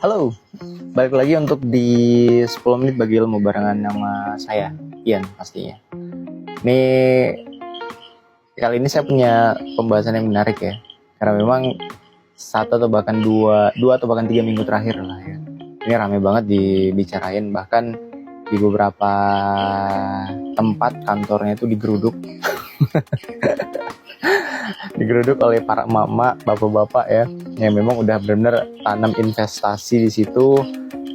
Halo, balik lagi untuk di 10 menit bagi ilmu barengan nama saya, Ian pastinya. Kali ini saya punya pembahasan yang menarik ya, karena memang satu atau bahkan dua atau bahkan 3 minggu terakhir lah ya. Ini ramai banget dibicarain, bahkan di beberapa tempat kantornya itu digeruduk. Digeruduk oleh para mama, bapak-bapak ya, yang memang udah benar-benar tanam investasi di situ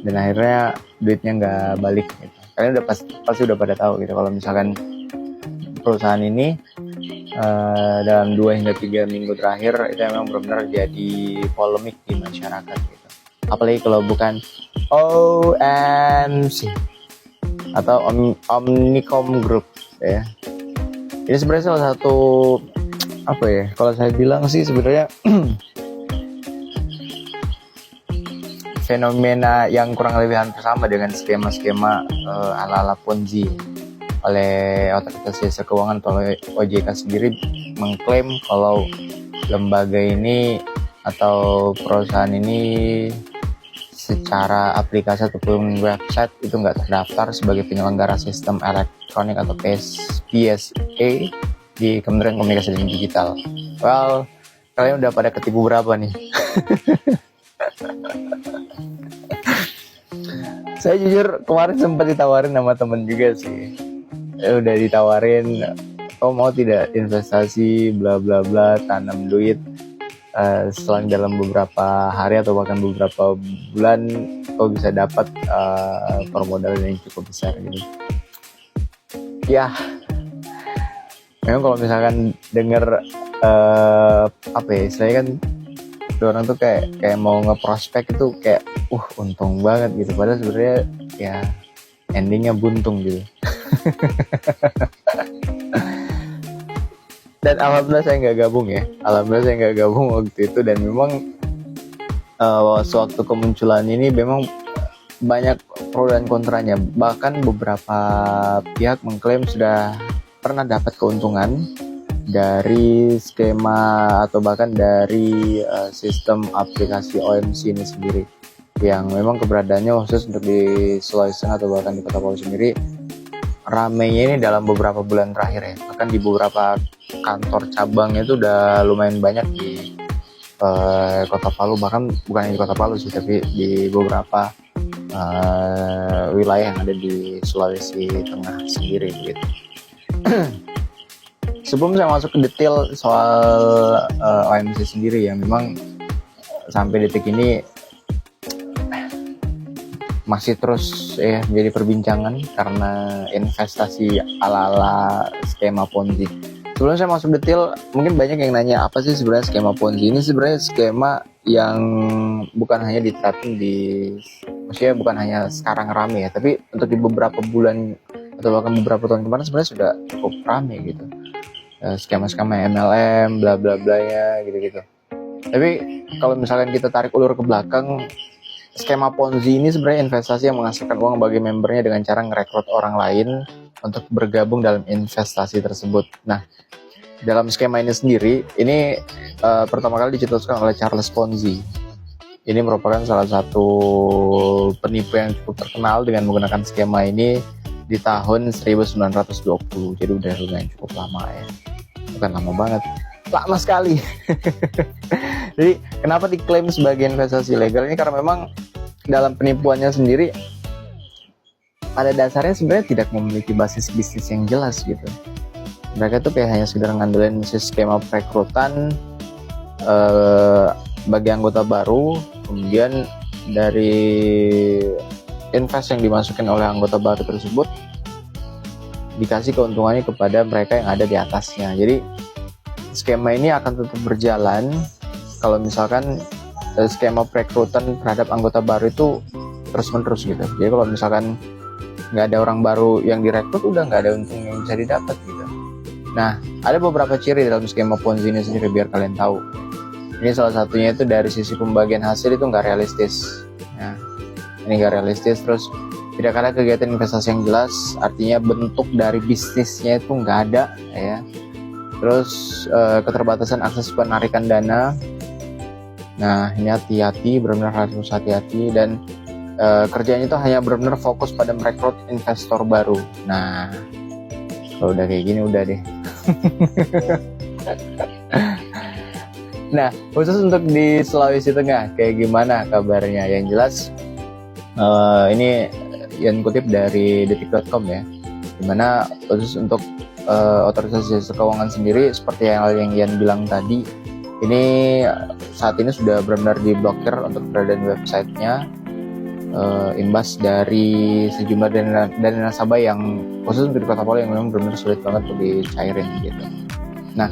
dan akhirnya duitnya nggak balik gitu. Kalian udah pasti udah pada tahu gitu kalau misalkan perusahaan ini dalam 2 hingga 3 minggu terakhir itu memang benar-benar jadi polemik di masyarakat gitu. Apalagi kalau bukan OMC atau Omnicom Group ya. Ini sebenarnya salah satu apa ya, kalau saya bilang sih sebenarnya fenomena yang kurang lebih hampir sama dengan skema-skema ala-ala Ponzi oleh Otoritas Jasa Keuangan atau OJK sendiri mengklaim kalau lembaga ini atau perusahaan ini secara aplikasi ataupun website itu nggak terdaftar sebagai penyelenggara sistem elektronik atau PSA di Kementerian Komunikasi dan Digital. Well, kalian udah pada ketipu berapa nih? Saya jujur kemarin sempat ditawarin sama temen juga sih. Udah ditawarin, oh mau tidak investasi bla bla bla, tanam duit selang dalam beberapa hari atau bahkan beberapa bulan kau bisa dapat permodalan yang cukup besar gitu. Ya, memang kalau misalkan denger apa ya, istilahnya kan orang tuh kayak mau ngeprospek itu kayak untung banget gitu, padahal sebenarnya ya endingnya buntung gitu. Dan alhamdulillah saya nggak gabung waktu itu, dan memang sewaktu kemunculan ini memang banyak pro dan kontranya. Bahkan beberapa pihak mengklaim sudah pernah dapat keuntungan dari skema atau bahkan dari sistem aplikasi OMC ini sendiri, yang memang keberadaannya khusus untuk di Sulawesi atau bahkan di Kota Palu sendiri ramainya ini dalam beberapa bulan terakhir ya. Bahkan di beberapa kantor cabangnya itu udah lumayan banyak di Kota Palu, bahkan bukan hanya di Kota Palu sih, tapi di beberapa wilayah yang ada di Sulawesi Tengah sendiri gitu. Sebelum saya masuk ke detail soal OMC sendiri, yang memang sampai detik ini masih terus menjadi perbincangan karena investasi ala-ala skema Ponzi. Sebelum saya masuk detail, mungkin banyak yang nanya apa sih sebenarnya skema Ponzi ini. Sebenarnya skema yang bukan hanya diterapkan maksudnya bukan hanya sekarang rame ya, tapi untuk di beberapa bulan atau bahkan beberapa tahun kemarin sebenarnya sudah cukup rame gitu. Skema-skema MLM bla bla bla ya gitu-gitu. Tapi kalau misalkan kita tarik ulur ke belakang, skema Ponzi ini sebenarnya investasi yang menghasilkan uang bagi membernya dengan cara ngerekrut orang lain untuk bergabung dalam investasi tersebut. Nah, dalam skema ini sendiri, ini pertama kali dicetuskan oleh Charles Ponzi. Ini merupakan salah satu penipu yang cukup terkenal dengan menggunakan skema ini di tahun 1920. Jadi udah lumayan cukup lama ya. Bukan lama banget, lama sekali. Jadi kenapa diklaim sebagai investasi legal ini? Karena memang dalam penipuannya sendiri pada dasarnya sebenarnya tidak memiliki basis bisnis yang jelas gitu. Mereka tuh kayak hanya sekedar ngandelin skema perekrutan bagi anggota baru, kemudian dari invest yang dimasukkan oleh anggota baru tersebut dikasih keuntungannya kepada mereka yang ada di atasnya. Jadi skema ini akan tetap berjalan kalau misalkan skema perekrutan terhadap anggota baru itu terus-menerus gitu. Jadi kalau misalkan nggak ada orang baru yang direkrut, udah nggak ada untung yang bisa didapat gitu. Nah, ada beberapa ciri dalam skema Ponzi ini sendiri biar kalian tahu. Ini salah satunya itu dari sisi pembagian hasil itu nggak realistis. Nah, ini nggak realistis, terus tidak ada kegiatan investasi yang jelas, artinya bentuk dari bisnisnya itu nggak ada ya. Terus keterbatasan akses penarikan dana, Nah ini hati-hati, benar-benar harus hati-hati, dan kerjanya itu hanya benar-benar fokus pada merekrut investor baru. Nah kalau udah kayak gini udah deh. Nah khusus untuk di Sulawesi Tengah kayak gimana kabarnya? Yang jelas ini yang kutip dari detik.com ya, dimana khusus untuk otoritas jasa keuangan sendiri seperti yang Ian bilang tadi, ini saat ini sudah benar-benar diblokir untuk keberadaan websitenya, imbas dari sejumlah dana nasabah yang khusus untuk di Kota Palu yang memang benar-benar sulit banget untuk dicairin gitu. Nah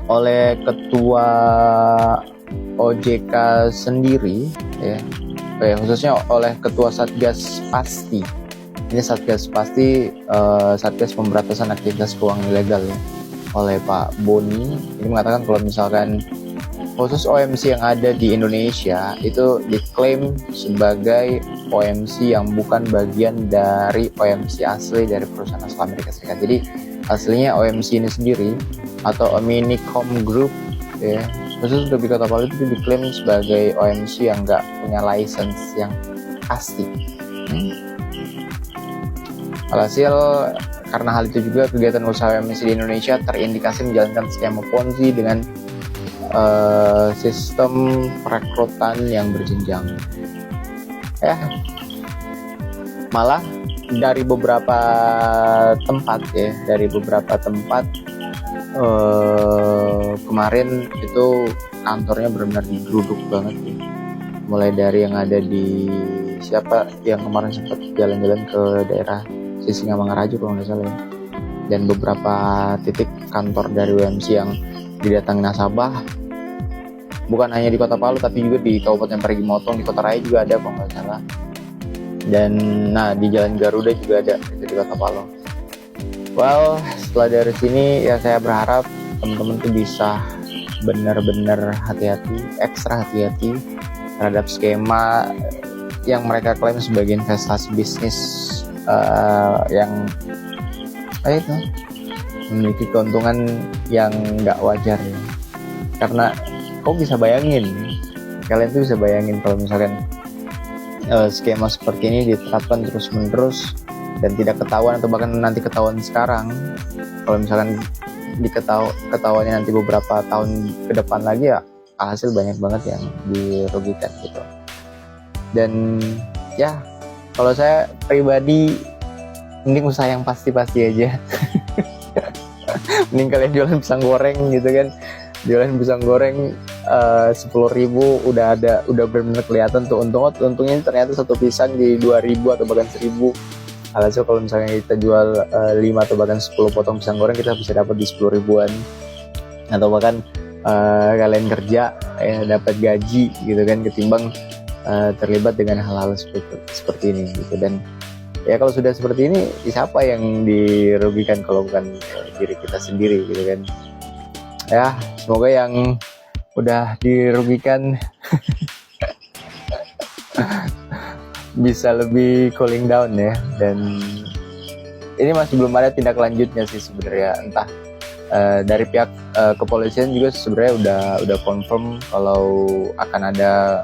oleh ketua OJK sendiri ya, khususnya oleh ketua Satgas Pasti. Ini Satgas Pasti, Satgas Pemberantasan Aktivitas Keuangan Ilegal ya, oleh Pak Boni. Ini mengatakan kalau misalkan khusus OMC yang ada di Indonesia itu diklaim sebagai OMC yang bukan bagian dari OMC asli dari perusahaan asal Amerika Serikat. Jadi aslinya OMC ini sendiri atau Omnicom Group ya, khusus untuk di Kota Palu itu diklaim sebagai OMC yang nggak punya license yang pasti. Alhasil karena hal itu juga kegiatan usaha OMC di Indonesia terindikasi menjalankan skema Ponzi dengan sistem perekrutan yang berjenjang. Ya, malah dari beberapa tempat ya, kemarin itu kantornya benar-benar digeruduk banget ya. Mulai dari yang ada di siapa yang kemarin sempat jalan-jalan ke daerah Sisingamangaraja kalau nggak salah ya, dan beberapa titik kantor dari OMC yang didatangi nasabah, bukan hanya di Kota Palu tapi juga di Kabupaten Parigi Motong, di Kota Raya juga ada kalau nggak salah, dan nah di Jalan Garuda juga ada di Kota Palu. Well, setelah dari sini ya saya berharap teman-teman tuh bisa benar-benar hati-hati, ekstra hati-hati terhadap skema yang mereka klaim sebagai investasi bisnis yang itu memiliki keuntungan yang nggak wajar ya. Karena kau bisa bayangin, kalian tuh bisa bayangin kalau misalkan skema seperti ini diterapkan terus-menerus dan tidak ketahuan atau bahkan nanti ketahuan sekarang, kalau misalkan ketahuannya nanti beberapa tahun ke depan lagi ya hasil banyak banget yang dirugikan gitu. Dan ya kalau saya pribadi mending usaha yang pasti-pasti aja. Mending kalian jualan pisang goreng gitu kan, jualan pisang goreng 10.000 udah benar-benar kelihatan tuh untungnya ternyata satu pisang di 2.000 atau bahkan 1.000. Alhasil kalau misalnya kita jual 5 atau bahkan 10 potong pisang goreng, kita bisa dapat di 10 ribuan. Atau bahkan kalian kerja dapat gaji gitu kan, ketimbang terlibat dengan hal-hal seperti ini gitu. Dan ya kalau sudah seperti ini, siapa yang dirugikan kalau bukan diri kita sendiri gitu kan. Ya semoga yang udah dirugikan bisa lebih cooling down ya. Dan ini masih belum ada tindak lanjutnya sih sebenarnya, entah dari pihak kepolisian juga sebenarnya udah confirm kalau akan ada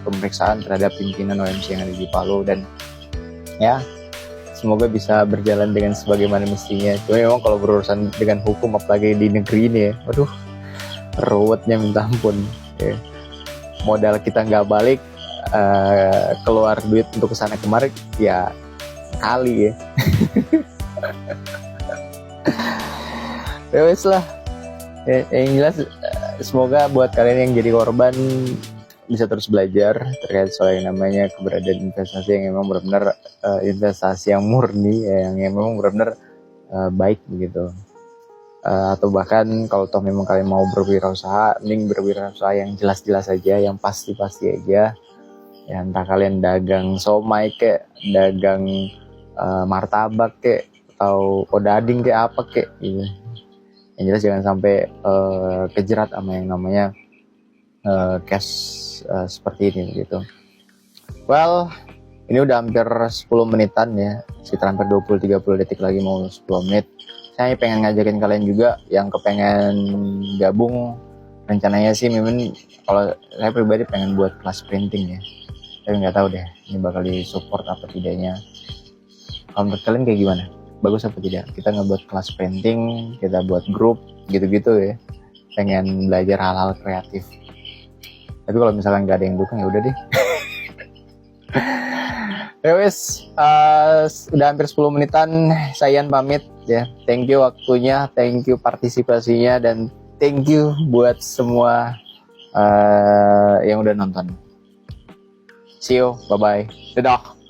pemeriksaan terhadap pimpinan OMC yang ada di Palu, dan ya semoga bisa berjalan dengan sebagaimana mestinya. Cuma memang kalau berurusan dengan hukum apalagi di negeri ini ya, waduh ruwetnya minta ampun ya. Modal kita nggak balik, keluar duit untuk kesana kemari ya kali ya. Ya wes lah yang jelas, semoga buat kalian yang jadi korban bisa terus belajar terkait soal yang namanya keberadaan investasi yang memang benar-benar investasi yang murni ya, yang memang benar-benar baik begitu. Atau bahkan kalau toh memang kalian mau berwirausaha, mending berwirausaha yang jelas-jelas aja, yang pasti-pasti aja. Ya entah kalian dagang somai kek, dagang martabak kek, atau odading kek apa kek gitu. Yang jelas jangan sampai kejerat sama yang namanya cash seperti ini gitu. Well, ini udah hampir 10 menitan ya, sekitar hampir 20-30 detik lagi mau 10 menit. Saya pengen ngajakin kalian juga yang kepengen gabung rencananya sih Mimin, kalau saya pribadi pengen buat kelas printing ya, tapi nggak tahu deh ini bakal di support apa tidaknya. Kalau menurut kalian kayak gimana, bagus apa tidak kita ngebuat kelas printing, kita buat grup gitu-gitu ya, pengen belajar hal-hal kreatif. Tapi kalau misalkan nggak ada yang dukung ya udah deh. Ya wes, udah hampir 10 menitan, saya pamit ya. Thank you waktunya, thank you partisipasinya, dan thank you buat semua yang udah nonton. See you, bye-bye. Dadah.